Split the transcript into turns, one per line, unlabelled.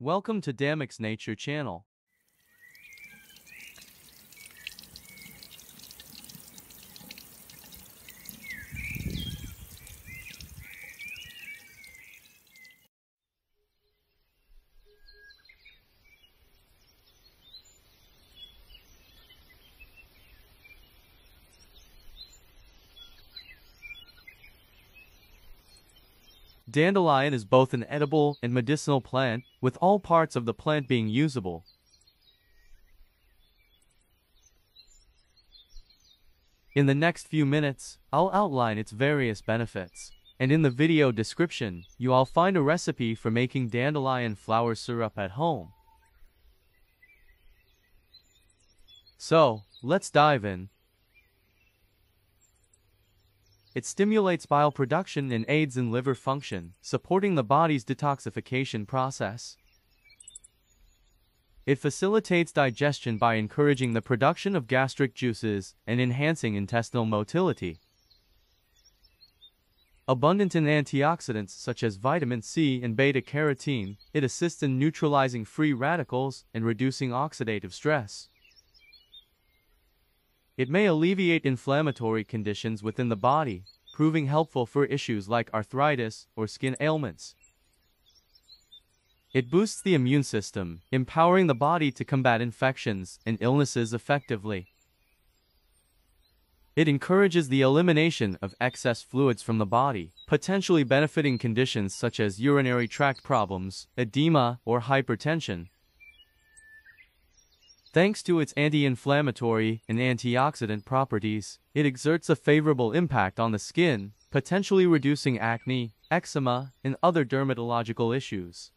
Welcome to Damix Nature Channel. Dandelion is both an edible and medicinal plant, with all parts of the plant being usable. In the next few minutes, I'll outline its various benefits. And in the video description, you'll find a recipe for making dandelion flower syrup at home. So, let's dive in. It stimulates bile production and aids in liver function, supporting the body's detoxification process. It facilitates digestion by encouraging the production of gastric juices and enhancing intestinal motility. Abundant in antioxidants such as vitamin C and beta-carotene, it assists in neutralizing free radicals and reducing oxidative stress. It may alleviate inflammatory conditions within the body, proving helpful for issues like arthritis or skin ailments. It boosts the immune system, empowering the body to combat infections and illnesses effectively. It encourages the elimination of excess fluids from the body, potentially benefiting conditions such as urinary tract problems, edema, or hypertension. Thanks to its anti-inflammatory and antioxidant properties, it exerts a favorable impact on the skin, potentially reducing acne, eczema, and other dermatological issues.